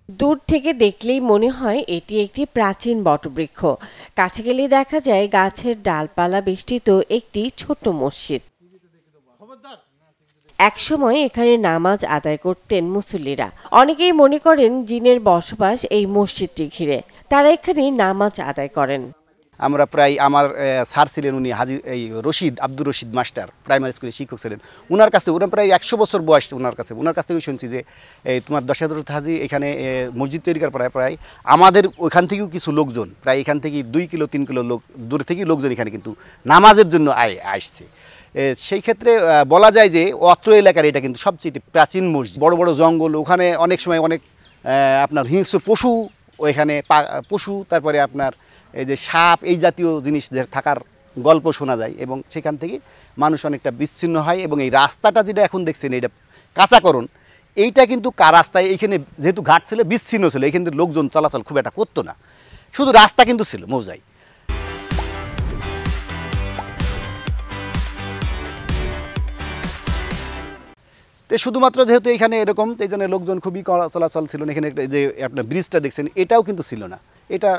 দূর থেকে দেখলেই মনে হয় এটি একটি প্রাচীন বটবৃক্ষ। কাছে গেলে দেখা যায় গাছের ডালপালা বেষ্টিত একটি ছোট্ট মসজিদ। একসময় এখানে নামাজ আদায় করতেন মুসল্লিরা। অনেকেই মনে করেন জিনের বসবাস এই মসজিদটি ঘিরে। তারা এখানে নামাজ আদায় করেন। আমরা প্রায় আমার স্যার ছিলেন, উনি হাজি এই রশিদ আব্দুর রশিদ মাস্টার, প্রাইমারি স্কুলের শিক্ষক ছিলেন। ওনার কাছে ওনার প্রায় 100 বছর বয়স। ওনার কাছ থেকে শুনছি যে এই তোমার 10,000 হাজি এখানে মসজিদ তৈরি করার প্রায় আমাদের ওইখান থেকেও কিছু লোকজন, প্রায় এখান থেকে 2 কিলো 3 কিলো লোক দূর থেকেই লোকজন এখানে কিন্তু নামাজের জন্য আসছে। সেই ক্ষেত্রে বলা যায় যে অত্র এলাকার এটা কিন্তু সবচেয়ে প্রাচীন মসজিদ। বড় বড় জঙ্গল, ওখানে অনেক সময় অনেক আপনার হিংস্র পশু, ওইখানে পশু, তারপরে আপনার এই যে সাপ, এই জাতীয় জিনিস থাকার গল্প শোনা যায় এবং সেখান থেকে মানুষ অনেকটা বিচ্ছিন্ন হয়। এবং এই রাস্তাটা যেটা এখন দেখছেন, এটা কাঁচাকরণ, এইটা কিন্তু রাস্তায় এইখানে যেহেতু ঘাট ছিল, বিচ্ছিন্ন ছিল, এইখানে লোকজন চলাচল খুব একটা করতো না, শুধু রাস্তা কিন্তু ছিল মৌজায়। তো শুধুমাত্র যেহেতু এখানে এরকম, এই জন্য লোকজন খুবই চলাচল ছিল। এখানে যে আপনার ব্রিজটা দেখছেন, এটাও কিন্তু ছিল না। এটা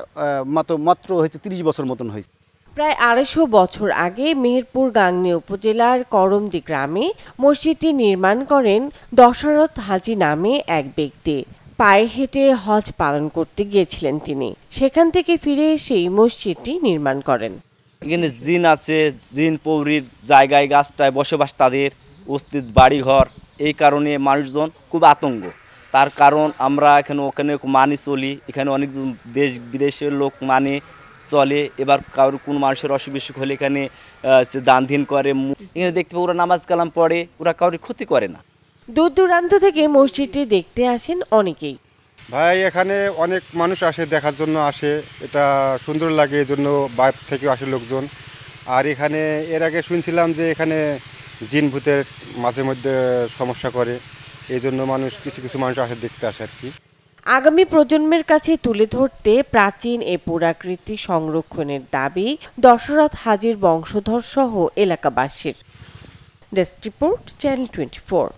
মাত্র হয়েছে 30 বছর মতন হয়েছে। প্রায় 250 বছর আগে মেহেরপুর গাংনী উপজেলার করমদি গ্রামে মসজিদটি নির্মাণ করেন দশরথ হাজি নামে এক ব্যক্তি। পায়ে হেঁটে হজ পালন করতে গিয়েছিলেন তিনি। সেখান থেকে ফিরে এসেই মসজিদটি নির্মাণ করেন। এখানে জিন আছে, জিন পৌরির জায়গায় গাছটায় বসবাস, তাদের অস্তিত্ব, বাড়িঘর, এই কারণে মানুষজন খুব আতঙ্ক। তার কারণ আমরা ওখানে মানি চলি, এখানে অনেক দেশ বিদেশের লোক মানে চলে। এবার কারোর কোনো মানুষের অসুখ বিসুখ হলে এখানে দান ধিন করে। এখানে দেখতে পাবো ওরা নামাজ কালাম পড়ে, ওরা কারোর ক্ষতি করে না। দূর দূরান্ত থেকে মসজিদটি দেখতে আসেন অনেকেই। ভাই, এখানে অনেক মানুষ আসে, দেখার জন্য আসে, এটা সুন্দর লাগে, এই জন্য বাইরে থেকে আসে লোকজন। আর এখানে এর আগে শুনছিলাম যে এখানে জিন ভূতের মাঝে মধ্যে সমস্যা করে, এই জন্য কিছু কিছু মানুষ আসে, দেখতে আসে আর কি। আগামী প্রজন্মের কাছে তুলে ধরতে প্রাচীন এ পুরাকীর্তি সংরক্ষণের দাবি দশরথ হাজির বংশধর সহ এলাকাবাসীর। Desk report, channel 24।